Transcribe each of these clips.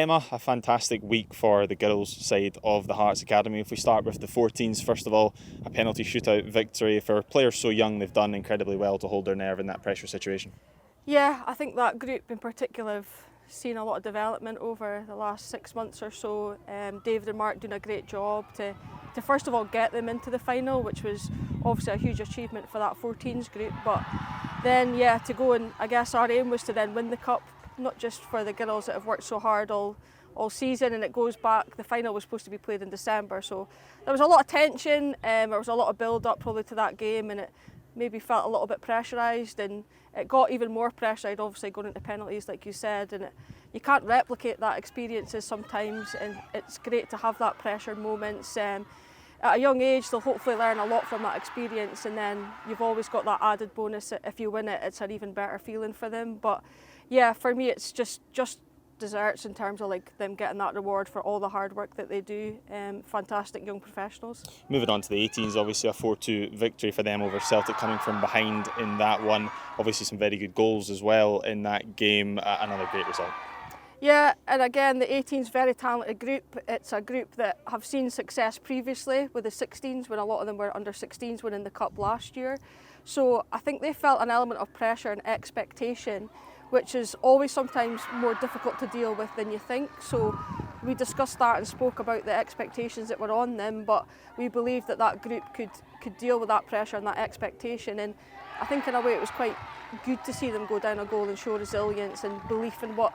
Emma, a fantastic week for the girls' side of the Hearts Academy. If we start with the 14s, first of all, a penalty shootout victory. For players so young, they've done incredibly well to hold their nerve in that pressure situation. Yeah, I think that group in particular have seen a lot of development over the last 6 months or so. David and Mark doing a great job to first of all get them into the final, which was obviously a huge achievement for that 14s group. But then, yeah, to go, and I guess our aim was to then win the cup, not just for the girls that have worked so hard all season, and it goes back, the final was supposed to be played in December, so there was a lot of tension, there was a lot of build up probably to that game, and it maybe felt a little bit pressurised, and it got even more pressurised obviously going into penalties like you said, and you can't replicate that experiences sometimes, and it's great to have that pressure moments. At a young age they'll hopefully learn a lot from that experience, and then you've always got that added bonus that if you win it, it's an even better feeling for them. But yeah, for me it's just desserts in terms of like them getting that reward for all the hard work that they do. Fantastic young professionals. Moving on to the 18s, obviously a 4-2 victory for them over Celtic, coming from behind in that one. Obviously some very good goals as well in that game. Another great result. Yeah, and again the 18s, very talented group. It's a group that have seen success previously with the 16s, when a lot of them were under 16s winning the cup last year. So I think they felt an element of pressure and expectation, which is always sometimes more difficult to deal with than you think. So we discussed that and spoke about the expectations that were on them, but we believed that that group could deal with that pressure and that expectation. And I think in a way it was quite good to see them go down a goal and show resilience and belief in what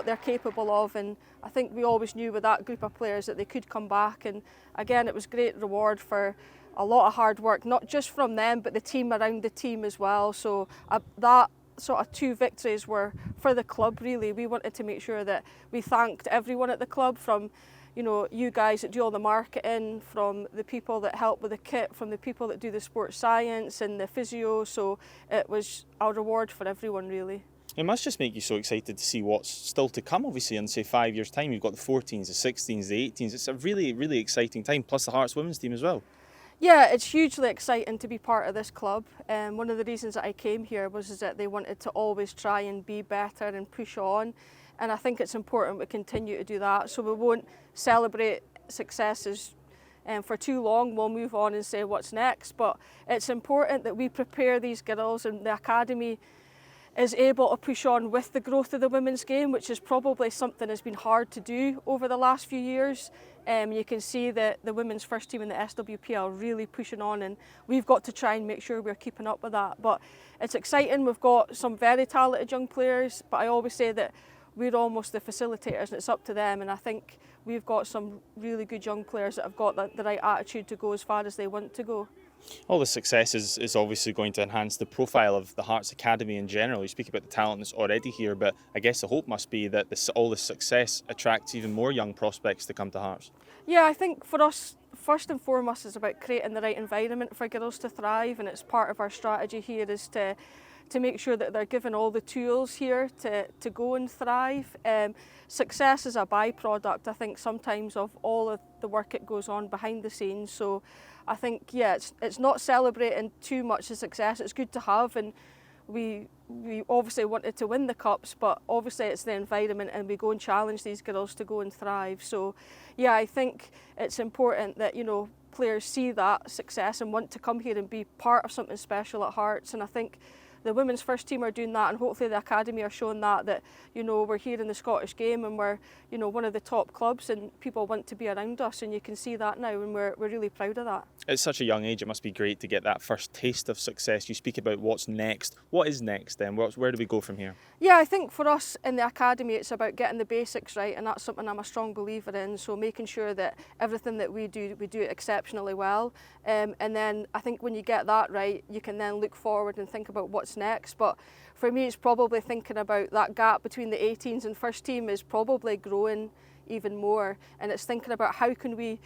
they're capable of. And I think we always knew with that group of players that they could come back. And again, it was great reward for a lot of hard work, not just from them, but the team around the team as well. So that sort of 2 victories were for the club really. We wanted to make sure that we thanked everyone at the club, from you guys that do all the marketing, from the people that help with the kit, from the people that do the sports science and the physio. So it was a reward for everyone really. It must just make you so excited to see what's still to come, obviously, in say 5 years' time. You've got the 14s, the 16s, the 18s. It's a really, really exciting time, plus the Hearts women's team as well. Yeah, it's hugely exciting to be part of this club. One of the reasons that I came here was that they wanted to always try and be better and push on. And I think it's important we continue to do that. So we won't celebrate successes for too long. We'll move on and say what's next. But it's important that we prepare these girls, and the academy is able to push on with the growth of the women's game, which is probably something that's been hard to do over the last few years. You can see that the women's first team in the SWP are really pushing on, and we've got to try and make sure we're keeping up with that. But it's exciting. We've got some very talented young players, but I always say that we're almost the facilitators and it's up to them, and I think we've got some really good young players that have got the right attitude to go as far as they want to go. All the success is obviously going to enhance the profile of the Hearts Academy in general. You speak about the talent that's already here, but I guess the hope must be that all this success attracts even more young prospects to come to Hearts. Yeah, I think for us, first and foremost, it's about creating the right environment for girls to thrive, and it's part of our strategy here is to make sure that they're given all the tools here to go and thrive. Success is a byproduct, I think, sometimes of all of the work that goes on behind the scenes. So I think, yeah, it's not celebrating too much the success. It's good to have, and we obviously wanted to win the cups, but obviously it's the environment, and we go and challenge these girls to go and thrive. So yeah, I think it's important that players see that success and want to come here and be part of something special at Hearts. And I think the women's first team are doing that, and hopefully the academy are showing that we're here in the Scottish game, and we're one of the top clubs, and people want to be around us, and you can see that now, and we're really proud of that. At such a young age, it must be great to get that first taste of success. You speak about what's next. What is next then? Where do we go from here? Yeah, I think for us in the academy, it's about getting the basics right, and that's something I'm a strong believer in. So making sure that everything that we do it exceptionally well. And then I think when you get that right, you can then look forward and think about what's next. But for me, it's probably thinking about that gap between the 18s and first team is probably growing even more. And it's thinking about how can we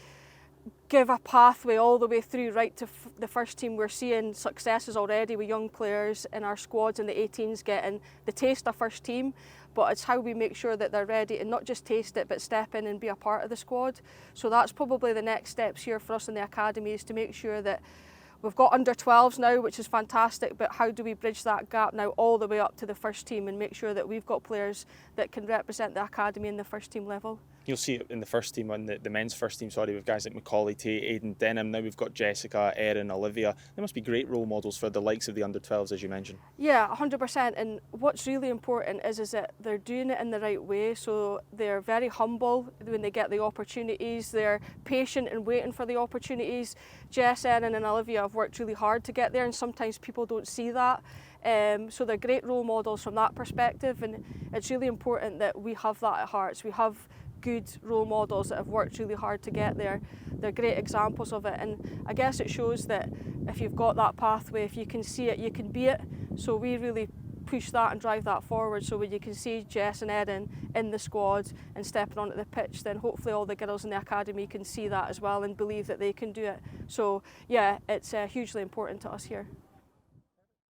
give a pathway all the way through right to the first team. We're seeing successes already with young players in our squads in the 18s getting the taste of first team, but it's how we make sure that they're ready and not just taste it but step in and be a part of the squad. So that's probably the next steps here for us in the academy, is to make sure that we've got under 12s now, which is fantastic, but how do we bridge that gap now all the way up to the first team and make sure that we've got players that can represent the academy in the first team level? You'll see it in the first team, on the men's first team, with guys like Macaulay Tate, Aidan Denham. Now we've got Jessica, Erin, Olivia. They must be great role models for the likes of the under 12s, as you mentioned. Yeah, 100%. And what's really important is that they're doing it in the right way. So they're very humble when they get the opportunities. They're patient and waiting for the opportunities. Jess, Erin and Olivia have worked really hard to get there, and sometimes people don't see that. So they're great role models from that perspective, and it's really important that we have that at Hearts. We have good role models that have worked really hard to get there. They're great examples of it, and I guess it shows that if you've got that pathway, if you can see it, you can be it. So we really push that and drive that forward. So when you can see Jess and Erin in the squad and stepping onto the pitch, then hopefully all the girls in the academy can see that as well and believe that they can do it. So yeah, it's hugely important to us here.